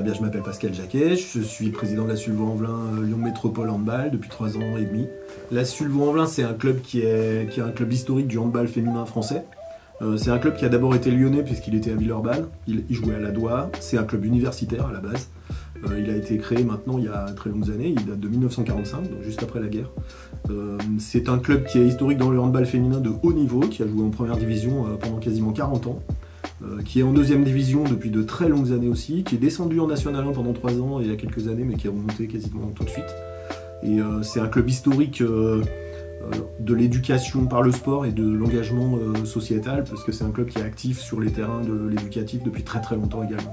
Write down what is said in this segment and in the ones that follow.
bien, je m'appelle Pascal Jacquet, je suis président de la Sulvo-en-Velin Lyon Métropole Handball depuis 3 ans et demi. La Sulvo-en-Velin, c'est un club qui est un club historique du handball féminin français. C'est un club qui a d'abord été lyonnais puisqu'il était à Villeurbanne, il jouait à la Doua, c'est un club universitaire à la base. Il a été créé maintenant il y a très longues années, il date de 1945, donc juste après la guerre. C'est un club qui est historique dans le handball féminin de haut niveau, qui a joué en première division pendant quasiment 40 ans. Qui est en deuxième division depuis de très longues années aussi, qui est descendu en National 1 pendant 3 ans il y a quelques années, mais qui est remonté quasiment tout de suite. Et c'est un club historique de l'éducation par le sport et de l'engagement sociétal, parce que c'est un club qui est actif sur les terrains de l'éducatif depuis très très longtemps également.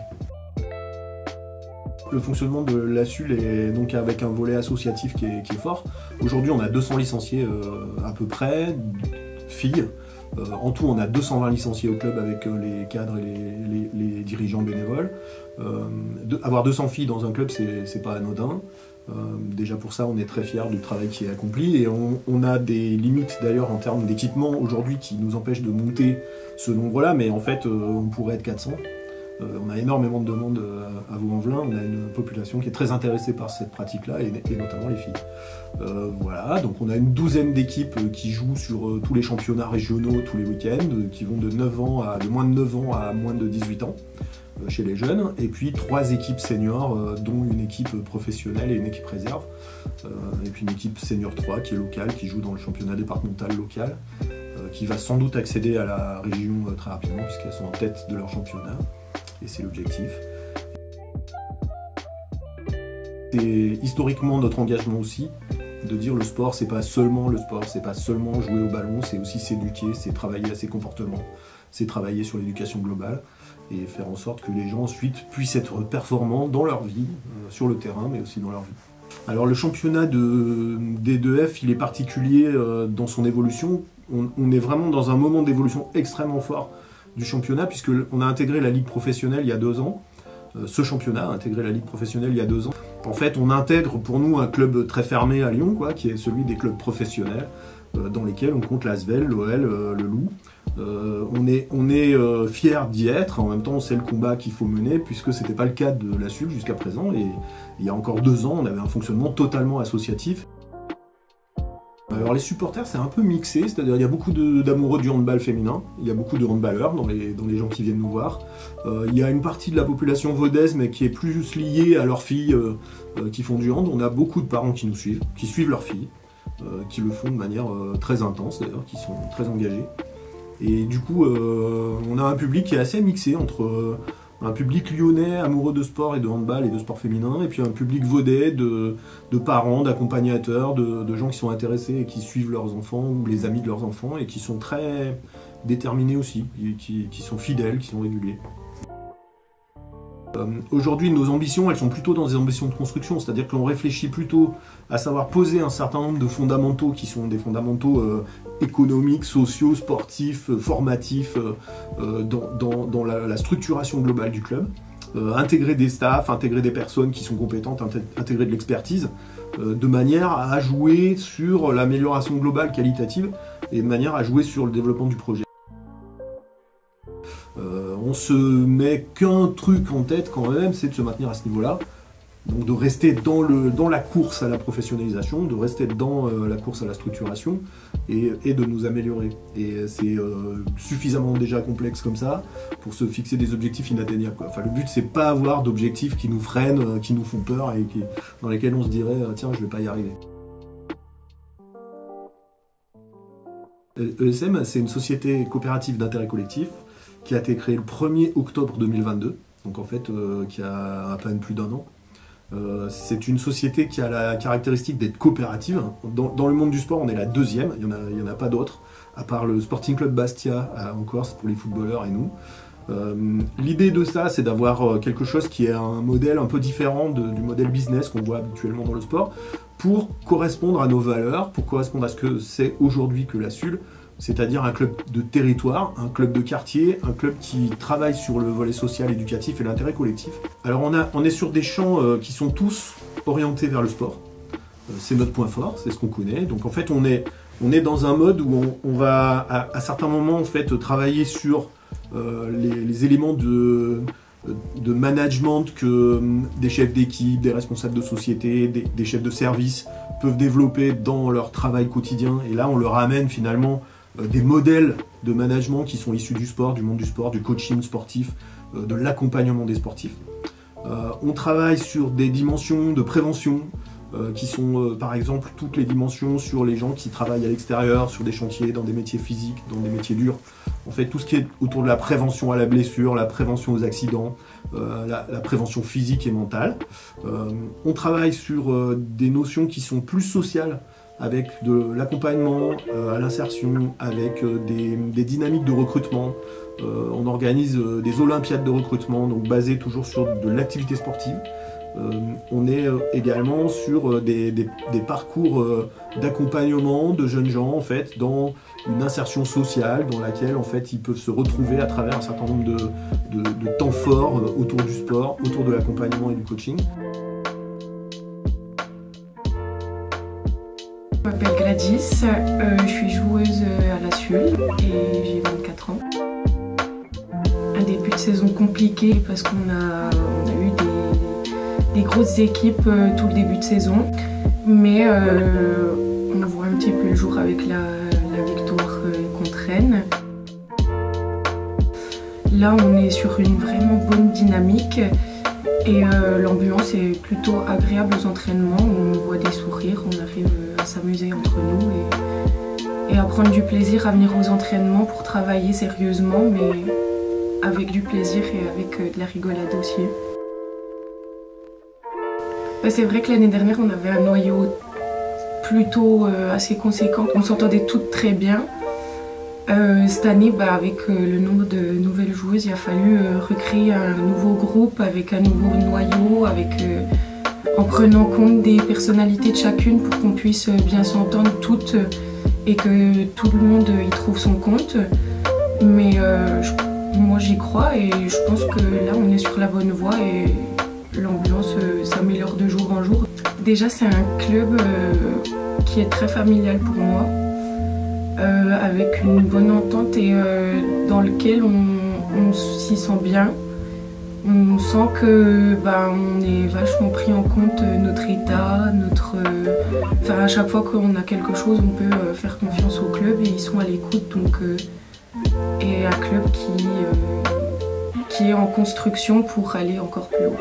Le fonctionnement de la SUL est donc avec un volet associatif qui est fort. Aujourd'hui, on a 200 licenciés à peu près, filles. En tout, on a 220 licenciés au club avec les cadres et les dirigeants bénévoles. Avoir 200 filles dans un club, c'est pas anodin. Déjà pour ça, on est très fiers du travail qui est accompli et on a des limites d'ailleurs en termes d'équipement aujourd'hui qui nous empêchent de monter ce nombre-là, mais en fait, on pourrait être 400. On a énormément de demandes à Vaux-en-Velin, on a une population qui est très intéressée par cette pratique-là, et notamment les filles. Voilà, donc on a une douzaine d'équipes qui jouent sur tous les championnats régionaux tous les week-ends, qui vont de moins de 9 ans à moins de 18 ans chez les jeunes, et puis 3 équipes seniors, dont une équipe professionnelle et une équipe réserve, et puis une équipe senior 3 qui est locale, qui joue dans le championnat départemental local, qui va sans doute accéder à la région très rapidement, puisqu'elles sont en tête de leur championnat. Et c'est l'objectif. C'est historiquement notre engagement aussi, de dire le sport, c'est pas seulement le sport, c'est pas seulement jouer au ballon, c'est aussi s'éduquer, c'est travailler à ses comportements, c'est travailler sur l'éducation globale et faire en sorte que les gens ensuite puissent être performants dans leur vie, sur le terrain, mais aussi dans leur vie. Alors le championnat de D2F, il est particulier dans son évolution. On est vraiment dans un moment d'évolution extrêmement fort du championnat, puisqu'on a intégré la Ligue professionnelle il y a 2 ans. Ce championnat a intégré la Ligue professionnelle il y a 2 ans. En fait, on intègre pour nous un club très fermé à Lyon, qui est celui des clubs professionnels, dans lesquels on compte l'Asvel, l'OL, le Loup. On est fiers d'y être, en même temps on sait le combat qu'il faut mener, puisque c'était pas le cas de la SUL jusqu'à présent, et il y a encore 2 ans, on avait un fonctionnement totalement associatif. Alors les supporters, c'est un peu mixé, c'est-à-dire il y a beaucoup d'amoureux du handball féminin, il y a beaucoup de handballeurs dans les gens qui viennent nous voir. Il y a une partie de la population vaudaise, mais qui est plus liée à leurs filles qui font du hand. On a beaucoup de parents qui nous suivent, qui suivent leurs filles, qui le font de manière très intense d'ailleurs, qui sont très engagés. Et du coup, on a un public qui est assez mixé entre un public lyonnais amoureux de sport et de handball et de sport féminin, et puis un public vaudais de parents, d'accompagnateurs, de gens qui sont intéressés et qui suivent leurs enfants ou les amis de leurs enfants et qui sont très déterminés aussi, qui sont fidèles, qui sont réguliers. Aujourd'hui, nos ambitions, elles sont plutôt dans des ambitions de construction, c'est-à-dire qu'on réfléchit plutôt à savoir poser un certain nombre de fondamentaux qui sont des fondamentaux économiques, sociaux, sportifs, formatifs, dans la structuration globale du club. Intégrer des staffs, intégrer des personnes qui sont compétentes, intégrer de l'expertise, de manière à jouer sur l'amélioration globale qualitative et de manière à jouer sur le développement du projet. On se met qu'un truc en tête quand même, c'est de se maintenir à ce niveau-là. Donc de rester dans la course à la professionnalisation, de rester dans la course à la structuration et de nous améliorer. Et c'est suffisamment déjà complexe comme ça pour se fixer des objectifs inatteignables, quoi. Enfin, le but, c'est pas avoir d'objectifs qui nous freinent, qui nous font peur et dans lesquels on se dirait tiens, je vais pas y arriver. ESM, c'est une société coopérative d'intérêt collectif qui a été créée le 1er octobre 2022, donc en fait qui a à peine plus d'1 an. C'est une société qui a la caractéristique d'être coopérative. Dans le monde du sport, on est la 2e, il n'y en a pas d'autres, à part le Sporting Club Bastia en Corse pour les footballeurs et nous. L'idée de ça, c'est d'avoir quelque chose qui est un modèle un peu différent du modèle business qu'on voit habituellement dans le sport, pour correspondre à nos valeurs, pour correspondre à ce que c'est aujourd'hui que la SUL, c'est-à-dire un club de territoire, un club de quartier, un club qui travaille sur le volet social, éducatif et l'intérêt collectif. Alors on est sur des champs qui sont tous orientés vers le sport. C'est notre point fort, c'est ce qu'on connaît. Donc en fait on est dans un mode où on va à certains moments en fait travailler sur les éléments de management que des chefs d'équipe, des responsables de société, des chefs de service peuvent développer dans leur travail quotidien. Et là, on leur amène finalement des modèles de management qui sont issus du sport, du monde du sport, du coaching sportif, de l'accompagnement des sportifs. On travaille sur des dimensions de prévention qui sont par exemple toutes les dimensions sur les gens qui travaillent à l'extérieur, sur des chantiers, dans des métiers physiques, dans des métiers durs. En fait, tout ce qui est autour de la prévention à la blessure, la prévention aux accidents, la prévention physique et mentale. On travaille sur des notions qui sont plus sociales, avec de l'accompagnement à l'insertion, avec des dynamiques de recrutement. On organise des olympiades de recrutement, donc basées toujours sur de l'activité sportive. On est également sur des parcours d'accompagnement de jeunes gens en fait, dans une insertion sociale dans laquelle en fait, ils peuvent se retrouver à travers un certain nombre de temps forts autour du sport, autour de l'accompagnement et du coaching. Je m'appelle Gladys, je suis joueuse à la SUL et j'ai 24 ans. Un début de saison compliqué parce qu'on a eu des grosses équipes tout le début de saison, mais on voit un petit peu le jour avec la victoire contre Rennes. Là on est sur une vraiment bonne dynamique et l'ambiance est plutôt agréable aux entraînements, on voit des sourires, on arrive à s'amuser entre nous et à prendre du plaisir à venir aux entraînements pour travailler sérieusement mais avec du plaisir et avec de la rigolade aussi. C'est vrai que l'année dernière, on avait un noyau plutôt assez conséquent. On s'entendait toutes très bien. Cette année, avec le nombre de nouvelles joueuses, il a fallu recréer un nouveau groupe avec un nouveau noyau, en prenant compte des personnalités de chacune pour qu'on puisse bien s'entendre toutes et que tout le monde y trouve son compte. Mais moi, j'y crois et je pense que là, on est sur la bonne voie et l'ambiance s'améliore de jour en jour. Déjà, c'est un club qui est très familial pour moi, avec une bonne entente et dans lequel on s'y sent bien. On sent que on est vachement pris en compte notre état, à chaque fois qu'on a quelque chose, on peut faire confiance au club et ils sont à l'écoute. Et un club qui est en construction pour aller encore plus haut.